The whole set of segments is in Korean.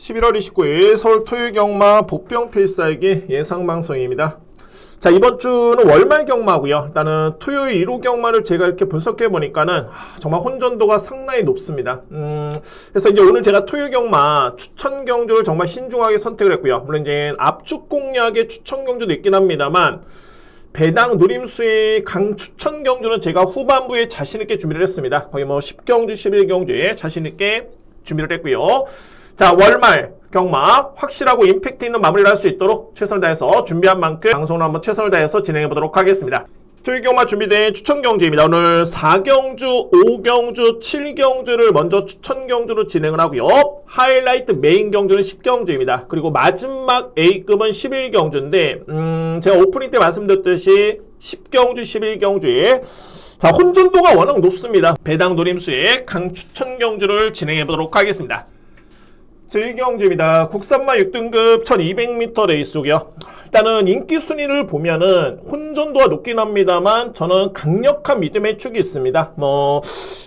11월 29일 서울 토요경마 복병 필살기 예상방송입니다. 자, 이번 주는 월말 경마고요. 일단은 토요일 1호 경마를 제가 이렇게 분석해 보니까는 정말 혼전도가 상당히 높습니다. 그래서 이제 오늘 제가 토요일 경마 추천 경주를 정말 신중하게 선택을 했고요. 물론 이제 압축 공략의 추천 경주도 있긴 합니다만 배당 노림수의 강 추천 경주는 제가 후반부에 자신있게 준비를 했습니다. 거의 뭐 10경주, 11경주에 자신있게 준비를 했고요. 자, 월말 경마 확실하고 임팩트 있는 마무리를 할 수 있도록 최선을 다해서 준비한 만큼 방송을 한번 최선을 다해서 진행해 보도록 하겠습니다. 토요일 경마 준비된 추천 경주입니다. 오늘 4경주, 5경주, 7경주를 먼저 추천 경주로 진행을 하고요. 하이라이트 메인 경주는 10경주입니다. 그리고 마지막 A급은 11경주인데 제가 오프닝 때 말씀드렸듯이 10경주, 11경주에 자, 혼전도가 워낙 높습니다. 배당 노림수의 강 추천 경주를 진행해 보도록 하겠습니다. 7경주입니다. 국산마 6등급 1200m 레이스고요. 일단은 인기 순위를 보면은 혼전도가 높긴 합니다만 저는 강력한 믿음의 축이 있습니다. 뭐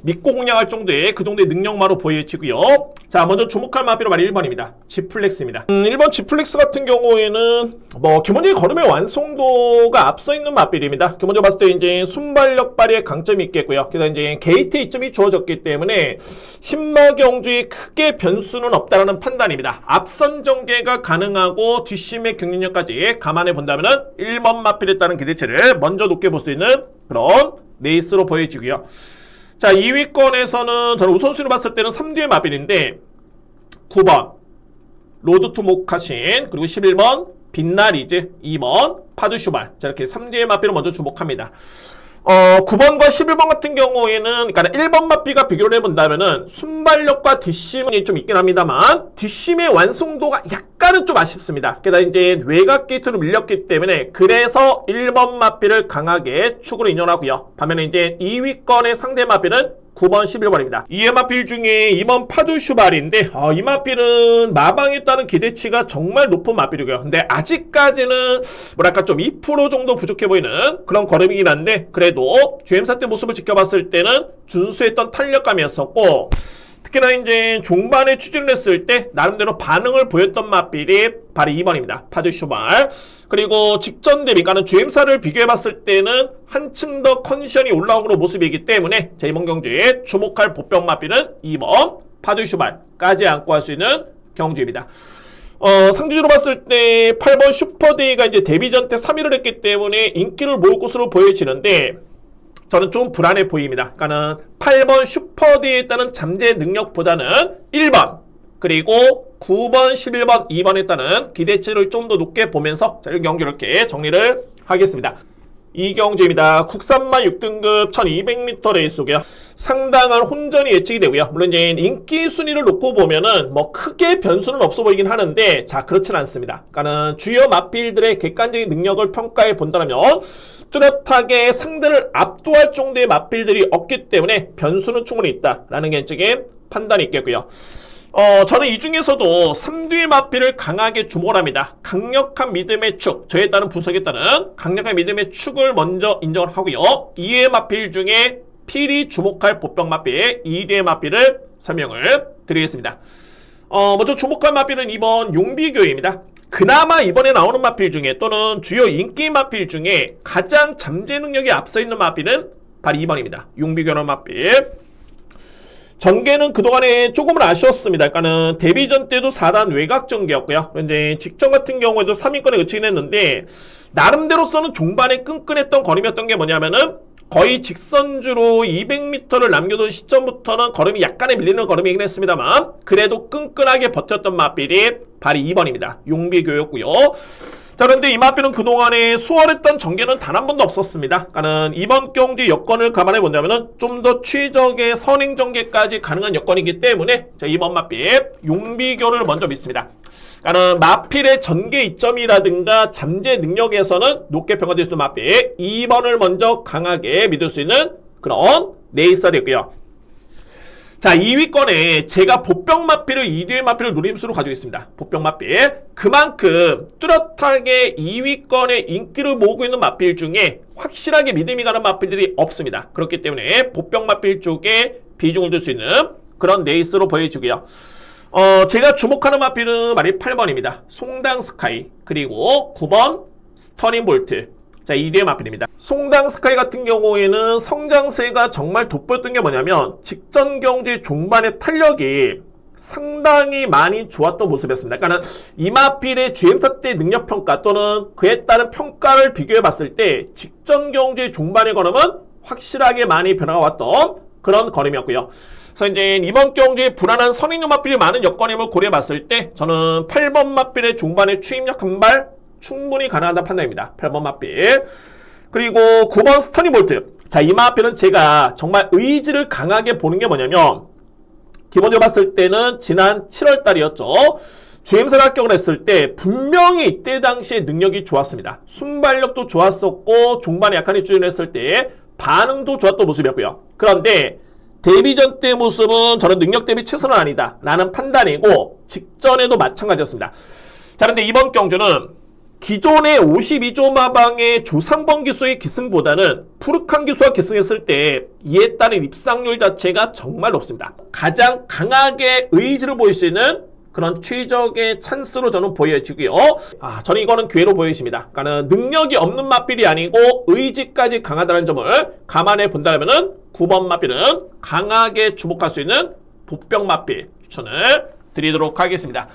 믿고 공략할 정도의 그 정도의 능력마로 보여지고요. 자, 먼저 주목할 마비로 말 1번입니다. 지플렉스입니다. 1번 지플렉스 같은 경우에는 뭐 기본적인 걸음의 완성도가 앞서 있는 마비입니다. 기본적으로 봤을 때 이제 순발력 발휘의 강점이 있겠고요. 그래서 이제 게이트 이점이 주어졌기 때문에 신마 경주에 크게 변수는 없다라는 판단입니다. 앞선 전개가 가능하고 뒷심의 경륜력까지 감안해 본다면은 1번 마필에 따른 기대치를 먼저 높게 볼 수 있는 그런 레이스로 보여지고요. 자, 2위권에서는 저는 우선순위로 봤을 때는 3뒤의 마필인데 9번 로드 투 모카신, 그리고 11번 빛나리즈, 2번 파두슈발. 자, 이렇게 3뒤의 마필을 먼저 주목합니다. 9번과 11번 같은 경우에는, 그러니까 1번 마피가 비교를 해본다면은 순발력과 뒷심이 좀 있긴 합니다만 뒷심의 완성도가 약간은 좀 아쉽습니다. 게다가 이제 외곽 게이트로 밀렸기 때문에 그래서 1번 마피를 강하게 축으로 인정하고요. 반면에 이제 2위권의 상대 마피는 9번, 11번입니다. 이에 마필 중에 2번 파두슈발인데 이 마필은 마방에 따른 기대치가 정말 높은 마필이고요. 근데 아직까지는 뭐랄까 좀 2% 정도 부족해 보이는 그런 걸음이긴 한데 그래도 GM사 때 모습을 지켜봤을 때는 준수했던 탄력감이었었고 특히나 이제 종반에 추진을 했을 때 나름대로 반응을 보였던 마필이 바로 2번입니다. 파두슈발. 그리고 직전 대비, 그러니까 GM사를 비교해봤을 때는 한층 더 컨디션이 올라오는 모습이기 때문에 자, 이번 경주에 주목할 보병 마필은 2번 파두슈발까지 안고 할 수 있는 경주입니다. 상주로 봤을 때 8번 슈퍼데이가 이제 데뷔전 때 3위를 했기 때문에 인기를 모을 것으로 보여지는데 저는 좀 불안해 보입니다. 그러니까는 8번 슈퍼데이에 따른 잠재 능력보다는 1번 그리고 9번, 11번, 2번에 따른 기대치를 좀 더 높게 보면서 자, 이 경기 이렇게 정리를 하겠습니다. 이 경주입니다. 국산마 6등급 1200m 레이스고요. 상당한 혼전이 예측이 되고요. 물론 이제 인기 순위를 놓고 보면은 뭐 크게 변수는 없어 보이긴 하는데 자, 그렇진 않습니다. 그러니까는 주요 마필들의 객관적인 능력을 평가해 본다면 뚜렷하게 상대를 압도할 정도의 마필들이 없기 때문에 변수는 충분히 있다라는 개인적인 판단이 있겠고요. 저는 이 중에서도 3뒤의 마필을 강하게 주목을 합니다. 강력한 믿음의 축, 저에 따른 분석에 따른 강력한 믿음의 축을 먼저 인정을 하고요. 2의 마필 중에 필히 주목할 보병 마필, 2뒤의 마필을 설명을 드리겠습니다. 먼저 주목할 마필은 2번 용비교입니다. 그나마 이번에 나오는 마필 중에 또는 주요 인기 마필 중에 가장 잠재 능력이 앞서 있는 마필은 바로 2번입니다. 용비교는 마필. 전개는 그동안에 조금은 아쉬웠습니다. 그러니까는 데뷔전 때도 4단 외곽 전개였고요. 그런데 직전 같은 경우에도 3위권에 그치긴 했는데 나름대로서는 종반에 끈끈했던 걸음이었던 게 뭐냐면은 거의 직선주로 200m를 남겨둔 시점부터는 걸음이 약간의 밀리는 걸음이긴 했습니다만 그래도 끈끈하게 버텼던 마필이 바로 2번입니다. 용비교였고요. 자, 그런데 이 마필은 그동안에 수월했던 전개는 단 한 번도 없었습니다. 그러니까는 이번 경기 여건을 감안해 본다면은 좀 더 최적의 선행 전개까지 가능한 여건이기 때문에 자, 이번 마필 용비교를 먼저 믿습니다. 그러니까는 마필의 전개 이점이라든가 잠재 능력에서는 높게 평가될 수 있는 마필 2번을 먼저 강하게 믿을 수 있는 그런 레이스가 되고요. 자, 2위권에 제가 보병 마필을 2뒤의 마필을 노림수로 가지고 있습니다. 보병 마필. 그만큼 뚜렷하게 2위권에 인기를 모으고 있는 마필 중에 확실하게 믿음이 가는 마필들이 없습니다. 그렇기 때문에 보병 마필 쪽에 비중을 둘 수 있는 그런 레이스로 보여지고요. 제가 주목하는 마필은 말이 8번입니다. 송당 스카이, 그리고 9번 스터닝 볼트. 자, 이 류의 마필입니다. 송당 스카이 같은 경우에는 성장세가 정말 돋보였던 게 뭐냐면 직전 경주의 종반의 탄력이 상당히 많이 좋았던 모습이었습니다. 그러니까 이 마필의 GM사 때 능력평가 또는 그에 따른 평가를 비교해 봤을 때 직전 경주의 종반의 걸음은 확실하게 많이 변화가 왔던 그런 걸음이었고요. 그래서 이제 이번 경주에 불안한 선행용 마필이 많은 여건임을 고려해 봤을 때 저는 8번 마필의 종반의 추임력 한 발 충분히 가능하다는 판단입니다. 8번 마필. 그리고 9번 스터닝 볼트. 자, 이 마필은 제가 정말 의지를 강하게 보는 게 뭐냐면 기본적으로 봤을 때는 지난 7월 달이었죠. GM사를 합격을 했을 때 분명히 이때 당시에 능력이 좋았습니다. 순발력도 좋았었고 종반에 약간 입주를 했을 때 반응도 좋았던 모습이었고요. 그런데 데뷔전 때 모습은 저는 능력 대비 최선은 아니다 라는 판단이고 직전에도 마찬가지였습니다. 자, 그런데 이번 경주는 기존의 52조 마방의 조상번 기수의 기승보다는 푸르칸 기수와 기승했을 때 이에 따른 입상률 자체가 정말 높습니다. 가장 강하게 의지를 보일 수 있는 그런 최적의 찬스로 저는 보여지고요. 저는 이거는 기회로 보여집니다. 그러니까 능력이 없는 마필이 아니고 의지까지 강하다는 점을 감안해 본다면 9번 마필은 강하게 주목할 수 있는 복병 마필 추천을 드리도록 하겠습니다.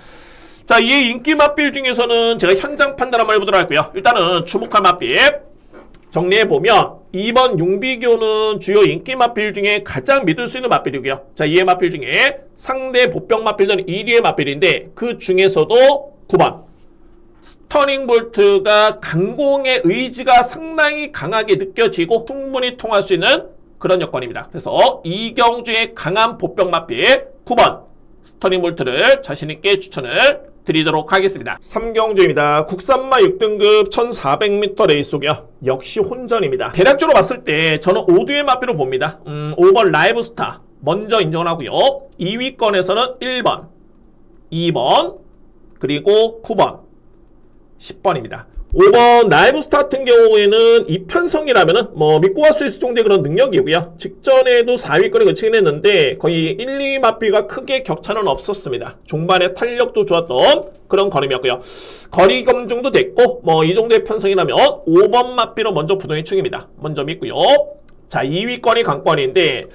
자, 이 인기 마필 중에서는 제가 현장 판단 한번 해보도록 할게요. 일단은 주목할 마필 정리해보면 2번 용비교는 주요 인기 마필 중에 가장 믿을 수 있는 마필이고요. 자, 이의 마필 중에 상대 복병 마필은 1위의 마필인데 그 중에서도 9번 스터닝 볼트가 강공의 의지가 상당히 강하게 느껴지고 충분히 통할 수 있는 그런 여건입니다. 그래서 이 경주의 강한 복병 마필 9번 스터닝 볼트를 자신있게 추천을 드리도록 하겠습니다. 3경주입니다. 국산마 6등급 1400m 레이스고요. 역시 혼전입니다. 대략적으로 봤을 때 저는 5두의 마필로 봅니다. 5번 라이브스타 먼저 인정을 하고요. 2위권에서는 1번, 2번, 그리고 9번, 10번입니다. 5번 라이브스타 같은 경우에는 이편성이라면은 믿고 갈 수 있을 정도의 그런 능력이고요. 직전에도 4위권에 그치긴 했는데 거의 1, 2위 마필과 크게 격차는 없었습니다. 종반의 탄력도 좋았던 그런 걸음이었고요. 거리 검증도 됐고 이 정도의 편성이라면 5번 마필은 먼저 부동의 충입니다. 먼저 믿고요. 자, 2위권이 강권인데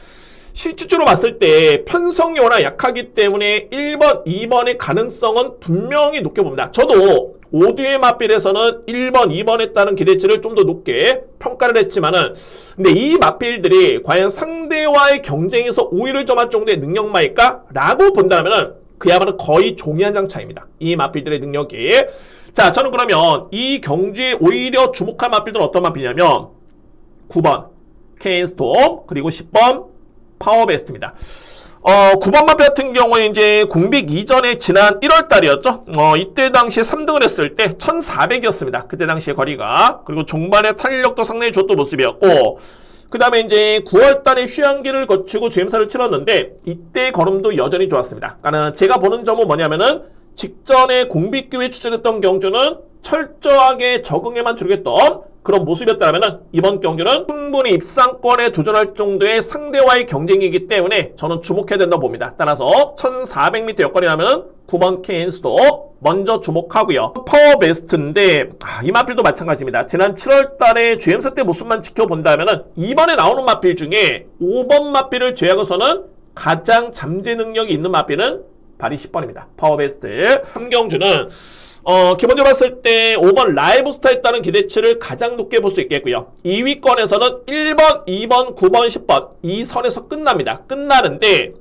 실질적으로 봤을 때 편성이 워낙 약하기 때문에 1번, 2번의 가능성은 분명히 높게 봅니다. 저도 5두의 마필에서는 1번, 2번에 따른 기대치를 좀 더 높게 평가를 했지만은 근데 이 마필들이 과연 상대와의 경쟁에서 우위를 점할 정도의 능력마일까? 라고 본다면은 그야말로 거의 종이 한 장 차이입니다. 이 마필들의 능력이. 자, 저는 그러면 이 경주에 오히려 주목할 마필들은 어떤 마필이냐면 9번 케인스톰 그리고 10번 파워베스트입니다. 9번 마필 같은 경우에 이제 공백 이전에 지난 1월 달이었죠. 이때 당시에 3등을 했을 때 1400이었습니다. 그때 당시에 거리가. 그리고 종반의 탄력도 상당히 좋던 모습이었고, 그 다음에 이제 9월 달에 휴양기를 거치고 GM사를 치렀는데, 이때 걸음도 여전히 좋았습니다. 그러니까 제가 보는 점은 뭐냐면은, 직전에 공비교에 출전했던 경주는 철저하게 적응에만 주력했던 그런 모습이었다면 이번 경주는 충분히 입상권에 도전할 정도의 상대와의 경쟁이기 때문에 저는 주목해야 된다고 봅니다. 따라서 1400m 여건이라면 9번 케인스도 먼저 주목하고요. 파워베스트인데 이 마필도 마찬가지입니다. 지난 7월 달에 GM사 때 모습만 지켜본다면 이번에 나오는 마필 중에 5번 마필을 제외하고서는 가장 잠재 능력이 있는 마필은 발이 10번입니다. 파워베스트. 3경주는 기본적으로 봤을 때 5번 라이브스타에 따른 기대치를 가장 높게 볼 수 있겠고요. 2위권에서는 1번, 2번, 9번, 10번 이 선에서 끝납니다. 끝나는데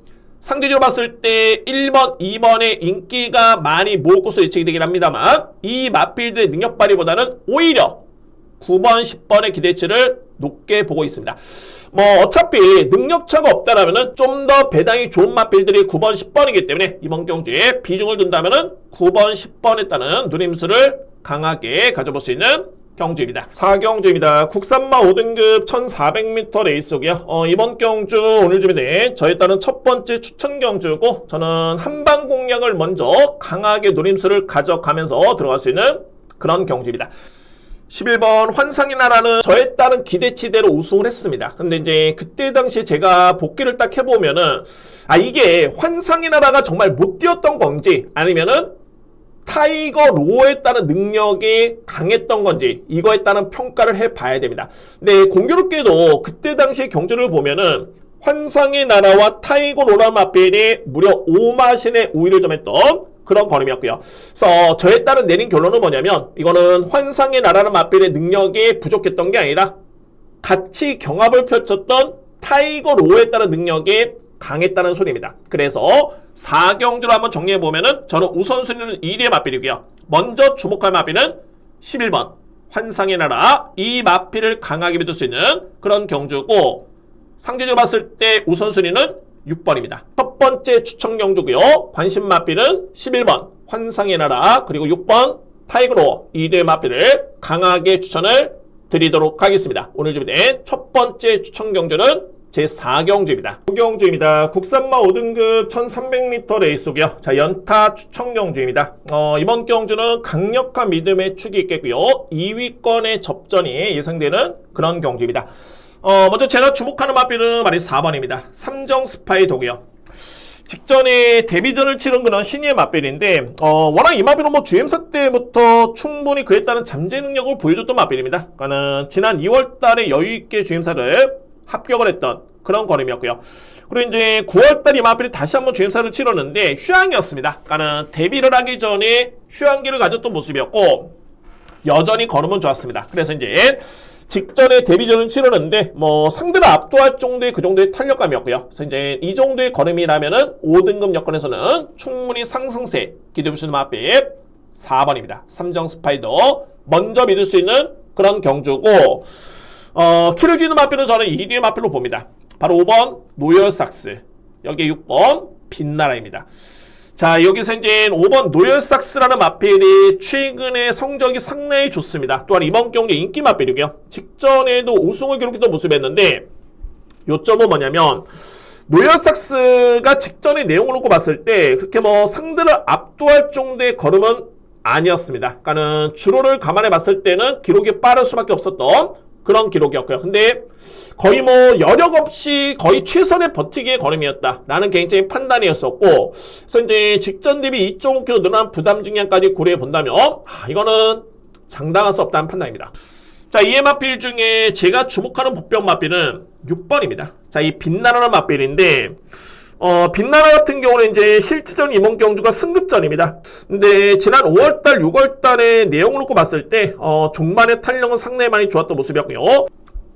상대적으로 봤을 때 1번, 2번의 인기가 많이 모을 것으로 예측이 되긴 합니다만 이 마필들의 능력 발휘보다는 오히려 9번, 10번의 기대치를 높게 보고 있습니다. 어차피 능력차가 없다라면은 좀 더 배당이 좋은 마필들이 9번, 10번이기 때문에 이번 경주에 비중을 둔다면은 9번, 10번에 따른 누림수를 강하게 가져볼 수 있는 경주입니다. 4경주입니다. 국산마 5등급 1400m 레이스고요. 이번 경주 오늘 준비된 저에 따른 첫 번째 추천 경주고 저는 한방 공략을 먼저 강하게 누림수를 가져가면서 들어갈 수 있는 그런 경주입니다. 11번 환상의 나라는 저에 따른 기대치대로 우승을 했습니다. 근데 이제 그때 당시에 제가 복귀를 딱 해보면은 이게 환상의 나라가 정말 못 뛰었던 건지 아니면은 타이거 로어에 따른 능력이 강했던 건지 이거에 따른 평가를 해봐야 됩니다. 근데 공교롭게도 그때 당시의 경주를 보면은 환상의 나라와 타이거 로라 맞비일이 무려 5마신의 우위를 점했던 그런 걸음이었고요. 그래서 저에 따른 내린 결론은 뭐냐면 이거는 환상의 나라는 맞비일의 능력이 부족했던 게 아니라 같이 경합을 펼쳤던 타이거 로어에 따른 능력이 강했다는 소리입니다. 그래서 4경주를 한번 정리해보면은 저는 우선순위는 1위의 맞비일이고요. 먼저 주목할 맞비일은 11번 환상의 나라, 이 맞비일을 강하게 믿을 수 있는 그런 경주고, 상대적으로 봤을 때 우선순위는 6번입니다. 첫 번째 추천 경주고요. 관심 맞비일은 11번 환상의 나라 그리고 6번 타이거로어, 이 대 맞비일을 강하게 추천을 드리도록 하겠습니다. 오늘 준비된 첫 번째 추천 경주는 제4경주입니다. 5경주입니다. 국산마 5등급 1300m 레이스고요. 자, 연타 추천 경주입니다. 이번 경주는 강력한 믿음의 축이 있겠고요. 2위권의 접전이 예상되는 그런 경주입니다. 먼저 제가 주목하는 맞비일은 말이 4번입니다. 삼정 스파이더고요. 직전에 데뷔전을 치른 그런 신예의 맞비일인데 워낙 이 맞비일은 뭐 GM사 때부터 충분히 그에 따른 잠재 능력을 보여줬던 맞비일입니다. 그러니까는 지난 2월달에 여유있게 GM사를 합격을 했던 그런 걸음이었고요. 그리고 이제 9월달 이 맞비일이 다시 한번 GM사를 치렀는데 휴양이었습니다. 그러니까는 데뷔를 하기 전에 휴양기를 가졌던 모습이었고 여전히 걸음은 좋았습니다. 그래서 이제 직전에 데뷔전을 치르는데 뭐 상대를 압도할 정도의 그 정도의 탄력감이었고요. 그래서 이제 이 정도의 걸음이라면은 5등급 여건에서는 충분히 상승세 기대해 볼 수 있는 맞비일 4번입니다. 삼정 스파이더 먼저 믿을 수 있는 그런 경주고, 키를 쥐는 맞비일은 저는 2위의 맞비일로 봅니다. 바로 5번 노열삭스, 여기 6번 빛나라입니다. 자, 여기서 이제 5번 노열삭스라는 맞비일이 최근에 성적이 상당히 좋습니다. 또한 이번 경기 인기 맞비일이고요. 직전에도 우승을 기록했던 모습이었는데 요점은 뭐냐면 노열삭스가 직전의 내용을 놓고 봤을 때 그렇게 뭐 상대를 압도할 정도의 걸음은 아니었습니다. 그러니까는 주로를 감안해 봤을 때는 기록이 빠를 수밖에 없었던 그런 기록이었고요. 근데 거의 뭐 여력 없이 거의 최선의 버티기의 걸음이었다 라는 개인적인 판단이었었고, 그래서 이제 직전 대비 2.5kg 늘어난 부담 중량까지 고려해 본다면 이거는 장담할 수 없다는 판단입니다. 자, 이의 맞비일 중에 제가 주목하는 복병 맞비일은 6번입니다. 자, 이 빛나라는 맞비일인데 빛나라 같은 경우는 이제 실질적인 이번 경주가 승급전입니다. 근데 지난 5월달, 6월달의 내용을 놓고 봤을 때 종반의 탄력은 상당히 많이 좋았던 모습이었고요.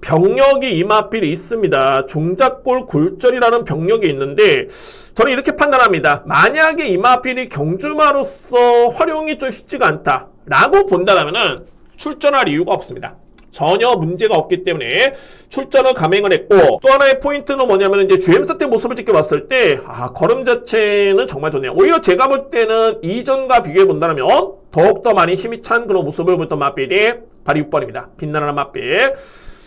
병력이 이 맞비일이 있습니다. 종작골 골절이라는 병력이 있는데 저는 이렇게 판단합니다. 만약에 이 맞비일이 경주마로서 활용이 좀 쉽지가 않다 라고 본다면은 출전할 이유가 없습니다. 전혀 문제가 없기 때문에 출전을 감행을 했고, 또 하나의 포인트는 뭐냐면 이제 GM사 때 모습을 지켜봤을 때 걸음 자체는 정말 좋네요. 오히려 제가 볼 때는 이전과 비교해 본다면 더욱더 많이 힘이 찬 그런 모습을 보였던 맞비일이 바로 6번입니다. 빛나라는 맞비일.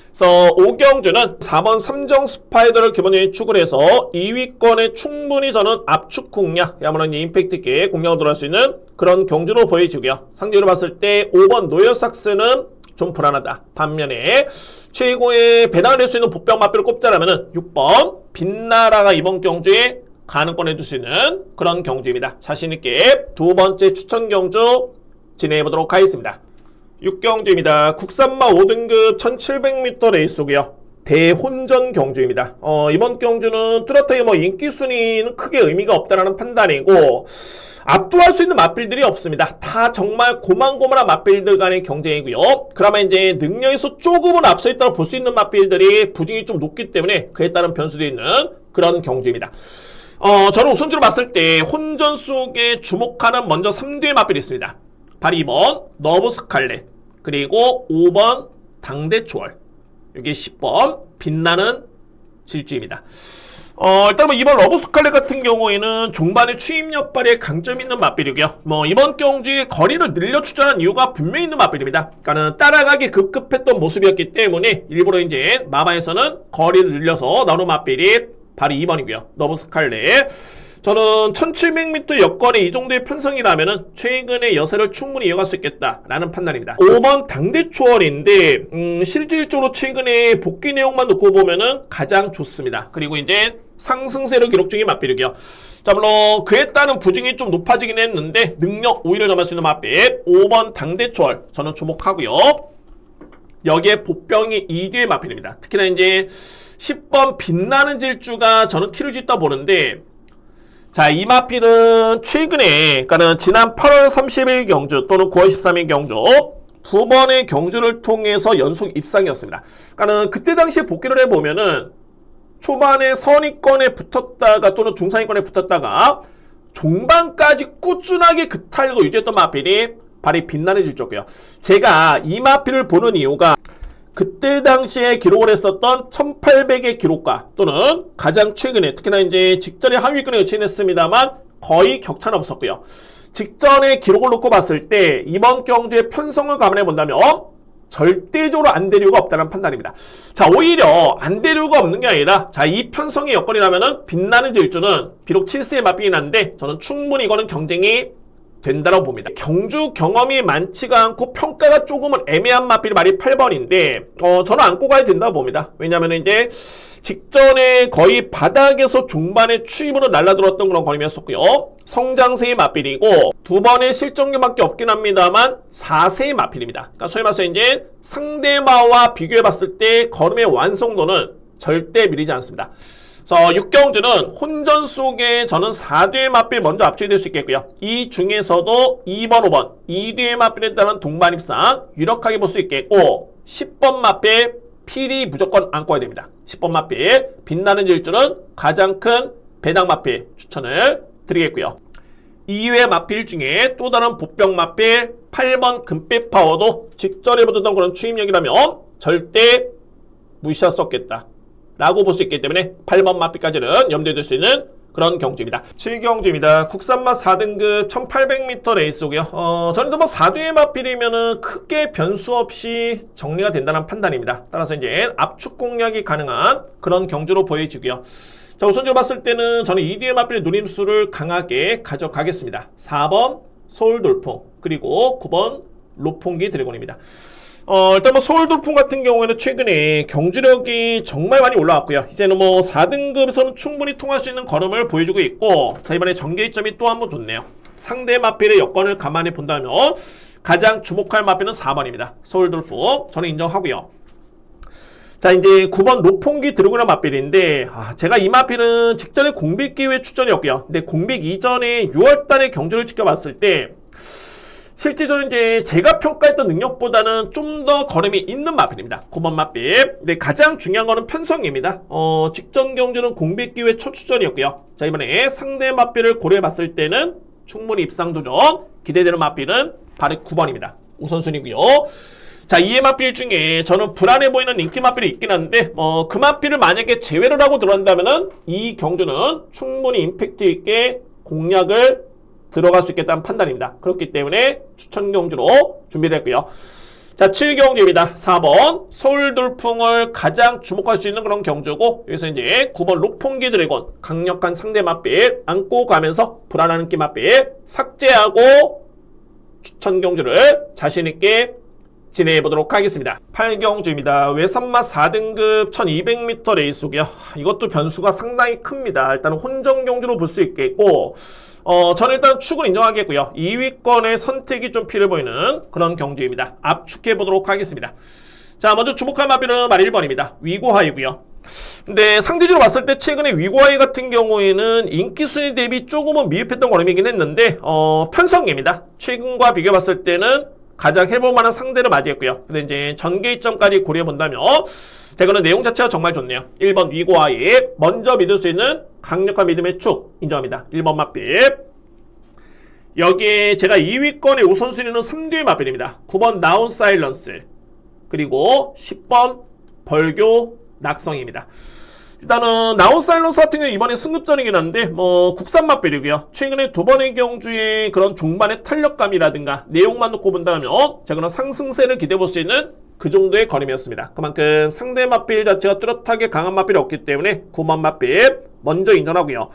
그래서 5경주는 4번 삼정 스파이더를 기본적인 축을 해서 2위권에 충분히 저는 압축 공략, 야무런 임팩트 있게 공략을 들어갈 수 있는 그런 경주로 보여지고요. 상대로 봤을 때 5번 노열삭스는 좀 불안하다. 반면에 최고의 배당을 낼 수 있는 복병 맞비를 꼽자라면 6번 빛나라가 이번 경주에 가능권을 둘 수 있는 그런 경주입니다. 자신있게 두 번째 추천 경주 진행해보도록 하겠습니다. 6경주입니다. 국산마 5등급 1700m 레이스고요. 대혼전 경주입니다. 이번 경주는 뚜렷하게 뭐 인기 순위는 크게 의미가 없다라는 판단이고, 압도할 수 있는 맞비일들이 없습니다. 다 정말 고만고만한 맞비일들 간의 경쟁이고요. 그러면 이제 능력에서 조금은 앞서 있다고 볼 수 있는 맞비일들이 부진이 좀 높기 때문에 그에 따른 변수도 있는 그런 경주입니다. 저는 우선적으로 봤을 때 혼전 속에 주목하는 먼저 3대의 맞비일이 있습니다. 바로 2번 너브 스칼렛, 그리고 5번 당대초월, 여기 10번 빛나는 질주입니다. 일단 뭐 이번 러브 스칼렛 같은 경우에는 종반의 추임력 발휘에 강점이 있는 맞비일이고요. 뭐 이번 경주에 거리를 늘려 출전한 이유가 분명히 있는 맞비일입니다. 그러니까는 따라가기 급급했던 모습이었기 때문에 일부러 이제 마바에서는 거리를 늘려서 나오는 맞비일이 바로 2번이고요. 러브 스칼렛. 저는 1700m 여건에 이 정도의 편성이라면은 최근에 여세를 충분히 이어갈 수 있겠다라는 판단입니다. 5번 당대초월인데 실질적으로 최근에 복귀 내용만 놓고 보면은 가장 좋습니다. 그리고 이제 상승세를 기록 중인 맞비력이요. 자, 물론 그에 따른 부진이 좀 높아지긴 했는데 능력 오히려 점할 수 있는 맞빛 5번 당대초월 저는 주목하고요. 여기에 복병이 2뒤의 맞비입니다. 특히나 이제 10번 빛나는 질주가 저는 키를 짓다 보는데, 자, 이 마필은 최근에, 그러니까는 지난 8월 30일 경주 또는 9월 13일 경주 두 번의 경주를 통해서 연속 입상이었습니다. 그러니까는 그때 당시에 복귀를 해보면은 초반에 선위권에 붙었다가 또는 중상위권에 붙었다가 종반까지 꾸준하게 그 탄력을 유지했던 마필이 발이 빛나는 질주였고요. 제가 이 마필을 보는 이유가 그때 당시에 기록을 했었던 1800의 기록과 또는 가장 최근에 특히나 이제 직전에 하위권에 유치했습니다만 거의 격차는 없었고요. 직전에 기록을 놓고 봤을 때 이번 경주의 편성을 감안해 본다면 절대적으로 안 될 이유가 없다는 판단입니다. 자, 오히려 안 될 이유가 없는 게 아니라 자, 이 편성의 여건이라면은 빛나는 질주는 비록 7세의 맞비긴 한데 저는 충분히 이거는 경쟁이 된다고 봅니다. 경주 경험이 많지가 않고 평가가 조금은 애매한 마필이 말이 8번인데 저는 안고 가야 된다고 봅니다. 왜냐하면 이제 직전에 거의 바닥에서 중반에 추임으로 날라들었던 그런 걸음이었었고요. 성장세의 마필이고 두 번의 실전격밖에 없긴 합니다만 4세의 마필입니다. 그러니까 소위 말해서 이제 상대마와 비교해봤을 때 걸음의 완성도는 절대 미리지 않습니다. 그래서 6경주는 혼전 속에 저는 4뒤의 맞빌 먼저 압축이 될 수 있겠고요. 이 중에서도 2번, 5번, 2뒤의 맞빌에 따른 동반입상 유력하게 볼 수 있겠고 10번 맞빌 필히 무조건 안고야 됩니다. 10번 맞빌 빛나는 질주는 가장 큰 배당 맞빌 추천을 드리겠고요. 이외의 맞빌 중에 또 다른 복병 맞빌 8번 금빛 파워도 직전에 붙었던 그런 추임력이라면 절대 무시할 수 없겠다 라고 볼 수 있기 때문에 8번 맞비까지는 염두에 둘 수 있는 그런 경주입니다. 7경주입니다. 국산맛 4등급 1800m 레이스고요. 저는 뭐 4뒤의 맞비이면은 크게 변수 없이 정리가 된다는 판단입니다. 따라서 이제 압축 공략이 가능한 그런 경주로 보여지고요. 자, 우선적으로 봤을 때는 저는 2뒤의 맞비의 노림수를 강하게 가져가겠습니다. 4번 서울돌풍 그리고 9번 로풍기 드래곤입니다. 일단 뭐 서울돌풍 같은 경우에는 최근에 경주력이 정말 많이 올라왔고요. 이제는 뭐 4등급에서는 충분히 통할 수 있는 걸음을 보여주고 있고, 자, 이번에 전개점이 또 한 번 좋네요. 상대 마필의 여건을 감안해 본다면 가장 주목할 마필은 4번입니다. 서울돌풍 저는 인정하고요. 자, 이제 9번 로풍기 드래곤의 마필인데 제가 이 마필은 직전에 공백 기회 추천이었고요. 근데 공백 이전에 6월달에 경주를 지켜봤을 때 실제적으로 이제 제가 평가했던 능력보다는 좀 더 걸음이 있는 마필입니다. 9번 마필. 근데 가장 중요한 거는 편성입니다. 직전 경주는 공백 기회 첫 출전이었고요. 자, 이번에 상대 마필을 고려해 봤을 때는 충분히 입상 도전 기대되는 마필은 바로 9번입니다. 우선순위고요. 자, 이의 마필 중에 저는 불안해 보이는 인기 마필이 있긴 한데 그 마필을 만약에 제외를 하고 들어간다면은 이 경주는 충분히 임팩트 있게 공략을 들어갈 수 있겠다는 판단입니다. 그렇기 때문에 추천 경주로 준비를 했고요. 자, 7경주입니다. 4번 서울돌풍을 가장 주목할 수 있는 그런 경주고, 여기서 이제 9번 로풍기 드래곤 강력한 상대 맞빌 안고 가면서 불안한 인기 맞빌 삭제하고 추천 경주를 자신있게 진행해 보도록 하겠습니다. 8경주입니다. 외산맛 4등급 1200m 레이스고요. 이것도 변수가 상당히 큽니다. 일단 혼전 경주로 볼 수 있겠고, 저는 일단 축을 인정하겠고요. 2위권의 선택이 좀 필요해 보이는 그런 경주입니다. 압축해 보도록 하겠습니다. 자, 먼저 주목할 마필은 말 1번입니다. 위고하이고요. 근데 상대적으로 봤을 때 최근에 위고하이 같은 경우에는 인기 순위 대비 조금은 미흡했던 걸음이긴 했는데 편성입니다. 최근과 비교해 봤을 때는 가장 해볼 만한 상대를 맞이했고요. 근데 이제 전개점까지 고려해 본다면 이거는 내용 자체가 정말 좋네요. 1번 위고하이 먼저 믿을 수 있는 강력한 믿음의 축 인정합니다. 1번 맞빌. 여기에 제가 2위권의 우선순위는 3뒤의 맞빌입니다. 9번 나온 사일런스 그리고 10번 벌교 낙성입니다. 일단은 나온 사일런스 같은 경우 이번에 승급전이긴 한데 국산 맞빌이고요. 최근에 두 번의 경주의 그런 종반의 탄력감이라든가 내용만 놓고 본다면 제가 상승세를 기대해 볼 수 있는 그 정도의 걸음이었습니다. 그만큼 상대 맞빌 자체가 뚜렷하게 강한 맞빌이 없기 때문에 9번 맞빌 먼저 인정하고요.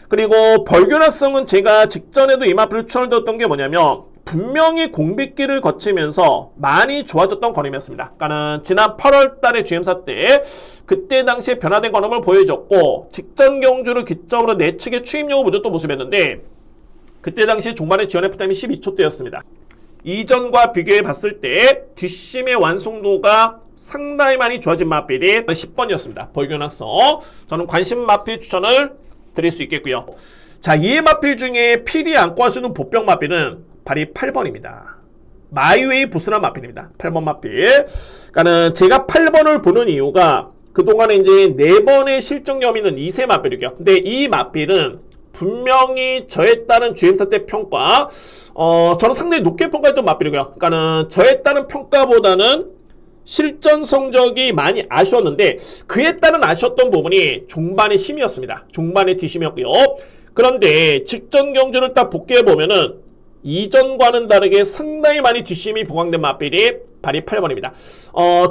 그리고 벌교락성은 제가 직전에도 이 마필을 추천드렸던 게 뭐냐면 분명히 공백기를 거치면서 많이 좋아졌던 걸음이었습니다. 그러니까는 지난 8월 달에 GM사 때 그때 당시에 변화된 걸음을 보여줬고 직전 경주를 기점으로 내측의 추임력을 보여줬던 모습이었는데 그때 당시 종반의 지원 F타임이 12초대였습니다. 이전과 비교해 봤을 때 뒷심의 완성도가 상당히 많이 좋아진 마필이 10번이었습니다. 벌교락성. 저는 관심 마필 추천을 드릴 수 있겠고요. 자, 이 마필 중에 필히 안고 할 수 있는 보병 마필은 발이 8번입니다. 마이웨이 보스란 마필입니다. 8번 마필. 그러니까는 제가 8번을 보는 이유가 그동안에 이제 4번의 실적 경험이 있는 2세 마필이고요. 근데 이 마필은 분명히 저에 따른 GM사 때 평가, 저는 상당히 높게 평가했던 마필이고요. 그러니까는 저에 따른 평가보다는 실전 성적이 많이 아쉬웠는데 그에 따른 아쉬웠던 부분이 종반의 힘이었습니다. 종반의 뒷심이었고요. 그런데 직전 경주를 딱 복귀해보면은 이전과는 다르게 상당히 많이 뒷심이 보강된 마필이 발이 8번입니다.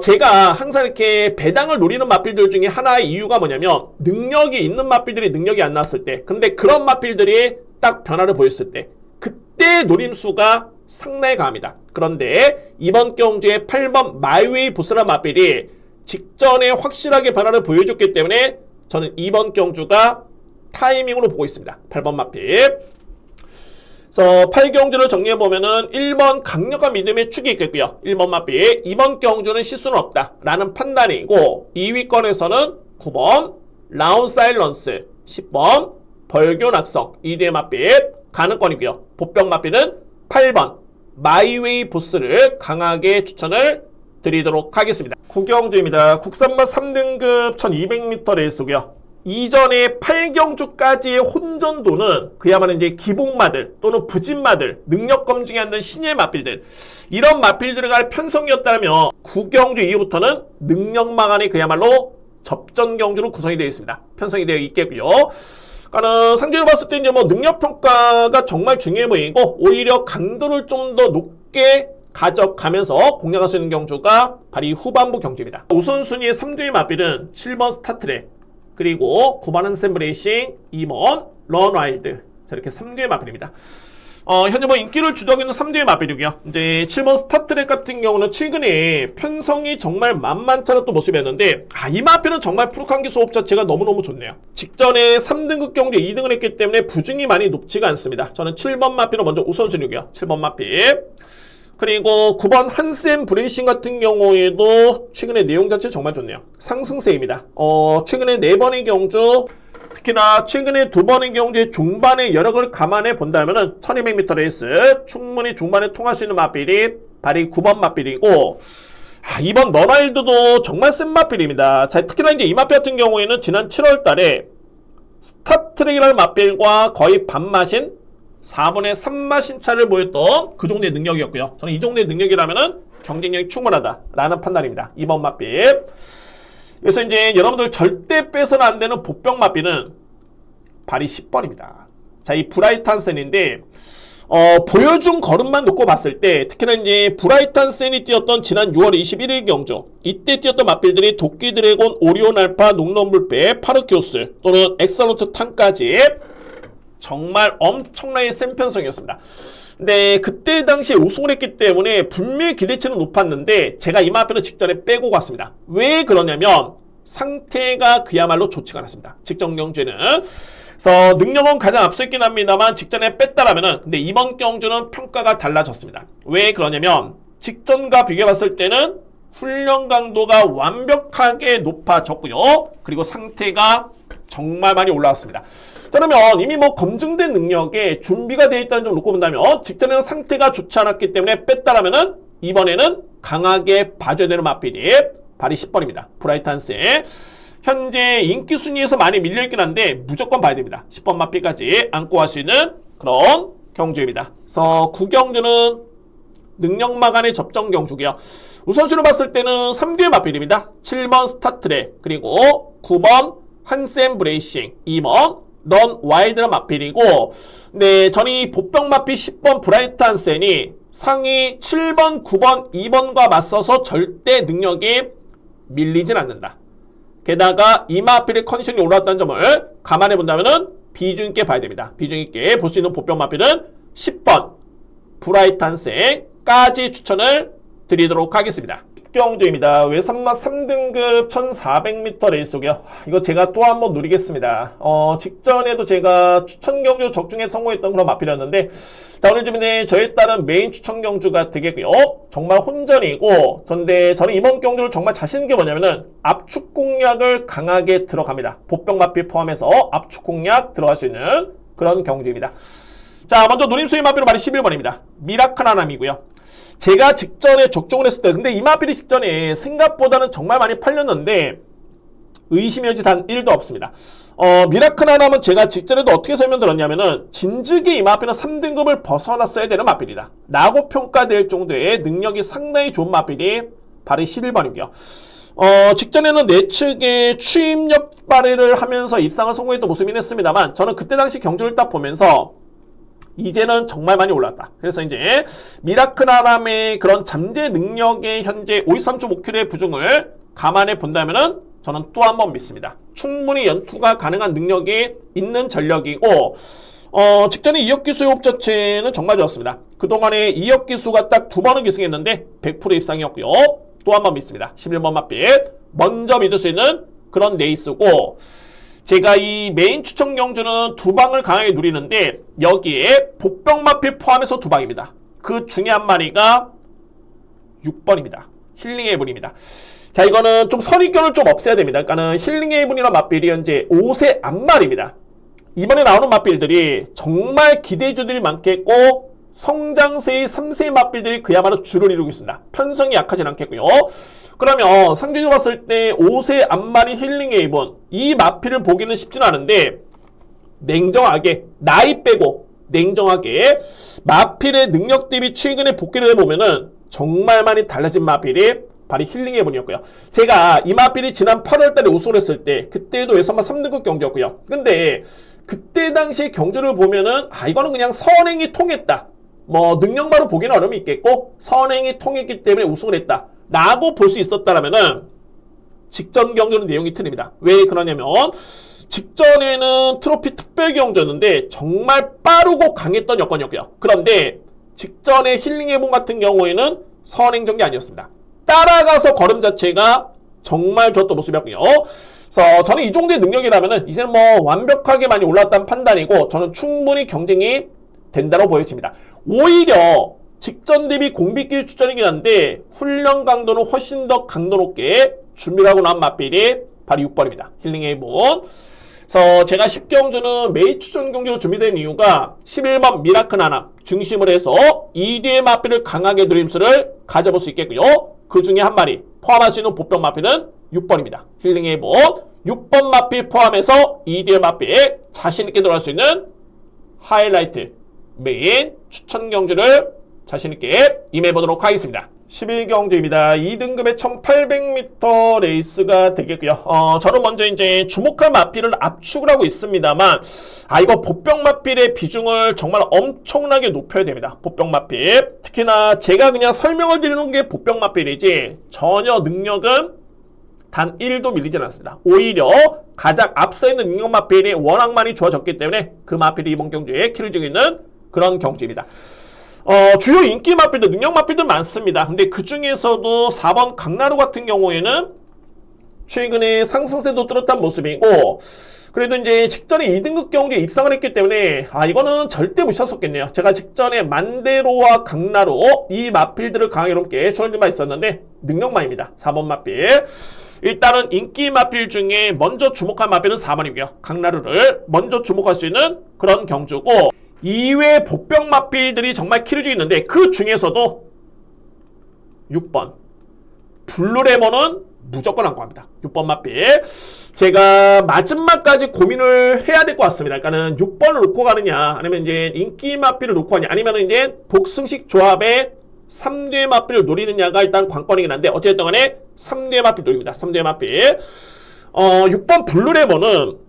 제가 항상 이렇게 배당을 노리는 마필들 중에 하나의 이유가 뭐냐면 능력이 있는 마필들이 능력이 안 나왔을 때 근데 그런 마필들이 딱 변화를 보였을 때 그때 노림수가 상당히 강합니다. 그런데 이번 경주에 8번 마이웨이 보스란 마필이 직전에 확실하게 변화를 보여줬기 때문에 저는 이번 경주가 타이밍으로 보고 있습니다. 8번 마필. 그래서 8경주를 정리해보면은 1번 강력한 믿음의 축이 있겠고요. 1번 마필. 이번 경주는 실수는 없다 라는 판단이고 2위권에서는 9번 라운 사일런스, 10번 벌교낙성 2대의 마필 가능권이고요. 보병 마필은 8번 마이웨이 보스를 강하게 추천을 드리도록 하겠습니다. 구경주입니다. 국산맛 3등급 1200m 레이스고요. 이전에 8경주까지의 혼전도는 그야말로 이제 기복마들 또는 부진마들 능력 검증이 안 된 신예 마필들 이런 마필들을 갈 편성이었다면 9경주 이후부터는 능력마간이 그야말로 접전 경주로 구성이 되어 있습니다. 편성이 되어 있겠고요. 그러니까 상대로 봤을 때 이제 뭐 능력 평가가 정말 중요해 보이고 오히려 강도를 좀 더 높게 가져가면서 공략할 수 있는 경주가 바로 이 후반부 경주입니다. 우선순위의 3등의 마필은 7번 스타트랙 그리고 9번 한센브레이싱, 2번 런와일드. 자, 이렇게 3대의 마필입니다. 현재 뭐 인기를 주도하고 있는 3대의 마필이고요. 이제 7번 스타트랙 같은 경우는 최근에 편성이 정말 만만치 않았던 모습이었는데, 이 마필은 정말 프로칸기 소업 자체가 너무너무 좋네요. 직전에 3등급 경주에 2등을 했기 때문에 부중이 많이 높지가 않습니다. 저는 7번 마필은 먼저 우선순위고요. 7번 마필. 그리고 9번 한센 브레이싱 같은 경우에도 최근에 내용 자체 정말 좋네요. 상승세입니다. 최근에 4번의 경주, 특히나 최근에 2번의 경주의 종반의 여력을 감안해 본다면은 1200m 레이스 충분히 종반에 통할 수 있는 마필이 바로 9번 마필이고, 이번 너라일드도 정말 센 마필입니다. 자, 특히나 이제 이 마필 같은 경우에는 지난 7월 달에 스타트랙이라는 마필과 거의 반마신 4분의 3마신 차를 보였던 그 정도의 능력이었고요. 저는 이 정도의 능력이라면은 경쟁력이 충분하다라는 판단입니다. 2번 마필. 그래서 이제 여러분들 절대 빼서는 안 되는 보병 마필은 발이 10번입니다. 자, 이 브라이트한 센인데 보여준 걸음만 놓고 봤을 때 특히나 이제 브라이트한 센이 뛰었던 지난 6월 21일 경주 이때 뛰었던 마필들이 도끼 드래곤, 오리온 알파, 농넘불배, 파르키오스 또는 엑설런트 탄까지 정말 엄청나게 센 편성이었습니다. 근데 그때 당시에 우승을 했기 때문에 분명히 기대치는 높았는데 제가 이 마필은 직전에 빼고 갔습니다. 왜 그러냐면 상태가 그야말로 좋지가 않았습니다. 직전 경주에는. 그래서 능력은 가장 앞서 있긴 합니다만 직전에 뺐다라면은 근데 이번 경주는 평가가 달라졌습니다. 왜 그러냐면 직전과 비교해 봤을 때는 훈련 강도가 완벽하게 높아졌고요. 그리고 상태가 정말 많이 올라왔습니다. 그러면 이미 뭐 검증된 능력에 준비가 되어 있다는 점을 놓고 본다면 직전에는 상태가 좋지 않았기 때문에 뺐다라면은 이번에는 강하게 봐줘야 되는 마필이 발이 10번입니다. 브라이트한 셋. 현재 인기 순위에서 많이 밀려있긴 한데 무조건 봐야 됩니다. 10번 마필까지 안고 할 수 있는 그런 경주입니다. 그래서 9경주는 능력마간의 접전 경주고요. 우선순위로 봤을 때는 3뒤의 마필입니다. 7번 스타트랙 그리고 9번 한센 브레이싱, 2번 런 와일드란 마필이고, 네, 저는 이 보병 마필 10번 브라이트한 센이 상위 7번, 9번, 2번과 맞서서 절대 능력이 밀리진 않는다. 게다가 이 마필의 컨디션이 올라왔다는 점을 감안해 본다면은 비중 있게 봐야 됩니다. 비중 있게 볼 수 있는 보병 마필은 10번 브라이탄생까지 추천을 드리도록 하겠습니다. 경주입니다. 외산마 3등급 1400m 레이스고요. 이거 제가 또 한번 누리겠습니다. 직전에도 제가 추천 경주 적중에 성공했던 그런 마필이었는데, 자, 오늘 주민의 저에 따른 메인 추천 경주가 되겠고요. 정말 혼전이고, 저는 이번 경주를 정말 자신 있는 게 뭐냐면은 압축 공략을 강하게 들어갑니다. 보병 마필 포함해서 압축 공략 들어갈 수 있는 그런 경주입니다. 자, 먼저 노림수의 마필은 바로 11번입니다. 미라클하남이고요. 제가 직전에 적중을 했을 때, 근데 이 마필이 직전에 생각보다는 정말 많이 팔렸는데 의심의 여지 단 1도 없습니다. 미라클하남은 제가 직전에도 어떻게 설명드렸냐면은 진즉에 이 마필은 3등급을 벗어났어야 되는 마필이다 라고 평가될 정도의 능력이 상당히 좋은 마필이 바로 11번이고요. 직전에는 내측에 추임력 발휘를 하면서 입상을 성공했던 모습이긴 했습니다만, 저는 그때 당시 경주를 딱 보면서 이제는 정말 많이 올랐다. 그래서 이제 미라클하남의 그런 잠재 능력의 현재 53.5kg의 부중을 감안해 본다면은 저는 또 한 번 믿습니다. 충분히 연투가 가능한 능력이 있는 전력이고, 직전에 이역기수의 호흡 자체는 정말 좋았습니다. 그동안에 이역기수가 딱 2번을 기승했는데 100% 입상이었고요. 또 한 번 믿습니다. 11번 맛빛 먼저 믿을 수 있는 그런 레이스고, 제가 이 메인 추천 경주는 2방을 강하게 누리는데 여기에 복병 마필 포함해서 2방입니다. 그 중에 한 마리가 6번입니다. 힐링의 분입니다. 자, 이거는 좀 선입견을 좀 없애야 됩니다. 그러니까는 힐링의 분이나 마필이 현재 5세 앞말입니다. 이번에 나오는 마필들이 정말 기대주들이 많겠고, 성장세의 3세 마필들이 그야말로 주를 이루고 있습니다. 편성이 약하진 않겠고요. 그러면 상대적으로 봤을 때 5세 앞마리 힐링의 이분, 이 마필을 보기는 쉽지는 않은데, 냉정하게 나이 빼고 냉정하게 마필의 능력 대비 최근에 복귀를 해보면은 정말 많이 달라진 마필이 바로 힐링의 분이었고요. 제가 이 마필이 지난 8월달에 우승을 했을 때 그때도 외산마 3등급 경주였고요. 근데 그때 당시 경주를 보면은 이거는 그냥 선행이 통했다, 뭐 능력만으로 보기는 어려움이 있겠고 선행이 통했기 때문에 우승을 했다 라고 볼 수 있었다라면은, 직전 경주는 내용이 틀립니다. 왜 그러냐면 직전에는 트로피 특별 경주였는데 정말 빠르고 강했던 여건이었고요. 그런데 직전에 힐링해본 같은 경우에는 선행 전개 아니었습니다. 따라가서 걸음 자체가 정말 좋았던 모습이었고요. 그래서 저는 이 정도의 능력이라면은 이제는 뭐 완벽하게 많이 올랐다는 판단이고, 저는 충분히 경쟁이 된다고 보여집니다. 오히려 직전 대비 공비길 추천이긴 한데 훈련 강도는 훨씬 더 강도 높게 준비를 하고 난 마필이 바로 6번입니다. 힐링의 분. 그래서 제가 10경주는 매일 추천 경주로 준비된 이유가 11번 미라클하남 중심으로 해서 2뒤의 마필을 강하게 누림수를 가져볼 수 있겠고요. 그 중에 한 마리 포함할 수 있는 보병 마필은 6번입니다. 힐링의 분. 6번 마필 포함해서 2뒤의 마필 자신있게 들어갈 수 있는 하이라이트 메인 추천 경주를 자신있게 임해보도록 하겠습니다. 11경주입니다. 2등급의 1800m 레이스가 되겠고요. 저는 먼저 이제 주목할 마필을 압축을 하고 있습니다만, 이거 보병 마필의 비중을 정말 엄청나게 높여야 됩니다. 보병 마필. 특히나 제가 그냥 설명을 드리는 게 보병 마필이지 전혀 능력은 단 1도 밀리지 않았습니다. 오히려 가장 앞서 있는 능력 마필이 워낙 많이 좋아졌기 때문에 그 마필이 이번 경주에 키를 쥐고 있는 그런 경주입니다. 주요 인기 마필들, 능력 마필들 많습니다. 근데 그 중에서도 4번 강나루 같은 경우에는 최근에 상승세도 뚜렷한 모습이고, 그래도 이제 직전에 2등급 경주에 입상을 했기 때문에 이거는 절대 무시했었겠네요. 제가 직전에 만대로와 강나루 이 마필들을 강하게 높게 추천드린 있었는데 능력만입니다. 4번 마필. 일단은 인기 마필 중에 먼저 주목할 마필은 4번이고요. 강나루를 먼저 주목할 수 있는 그런 경주고, 이외 복병 마필들이 정말 키를 주고 있는데 그 중에서도 6번 블루레몬은 무조건 안고 갑니다. 6번 마필. 제가 마지막까지 고민을 해야 될 것 같습니다. 그러니까는 6번을 놓고 가느냐, 아니면 이제 인기 마필을 놓고 가느냐, 아니면 이제 복승식 조합의 3뒤의 마필을 노리느냐가 일단 관건이긴 한데, 어쨌든 간에 3뒤의 마필 노립니다. 3뒤의 마필. 6번 블루레몬은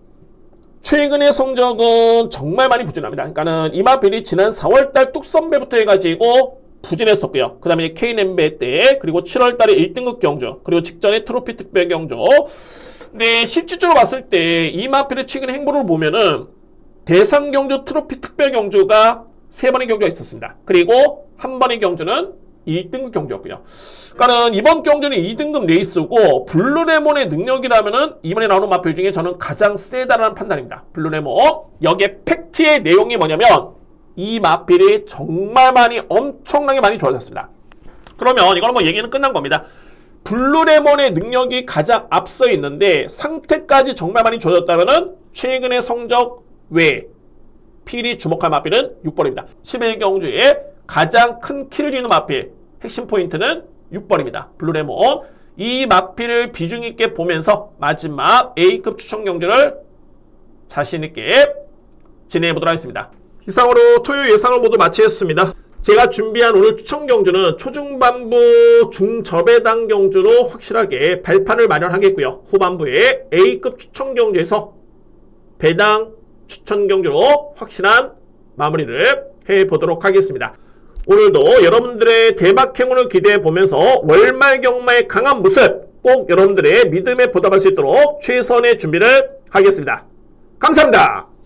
최근의 성적은 정말 많이 부진합니다. 그러니까는 이 마필이 지난 4월달 뚝선배부터 해가지고 부진했었고요. 그 다음에 Knem배 때, 그리고 7월달에 1등급 경주, 그리고 직전에 트로피 특별 경주. 근데 실질적으로 봤을 때 이 마필의 최근의 행보를 보면은 대상 경주, 트로피 특별 경주가 3번의 경주가 있었습니다. 그리고 한 번의 경주는 1등급 경주였고요. 그러니까는 이번 경주는 2등급 레이스고 블루레몬의 능력이라면은 이번에 나오는 마필 중에 저는 가장 세다라는 판단입니다. 블루레몬. 여기에 팩트의 내용이 뭐냐면 이 마필이 정말 엄청나게 많이 좋아졌습니다. 그러면 이거는 뭐 얘기는 끝난 겁니다. 블루레몬의 능력이 가장 앞서 있는데 상태까지 정말 많이 좋아졌다면은 최근의 성적 외에 필이 주목할 마필은 6번입니다. 11경주에 가장 큰 키를 지는 마필, 핵심 포인트는 6번입니다. 블루레몬. 이 마필을 비중 있게 보면서 마지막 A급 추천 경주를 자신 있게 진행해 보도록 하겠습니다. 이상으로 토요 예상을 모두 마치겠습니다. 제가 준비한 오늘 추천 경주는 초중반부 중저배당 경주로 확실하게 발판을 마련하겠고요. 후반부에 A급 추천 경주에서 배당 추천 경주로 확실한 마무리를 해보도록 하겠습니다. 오늘도 여러분들의 대박 행운을 기대해 보면서 월말 경마의 강한 모습 꼭 여러분들의 믿음에 보답할 수 있도록 최선의 준비를 하겠습니다. 감사합니다.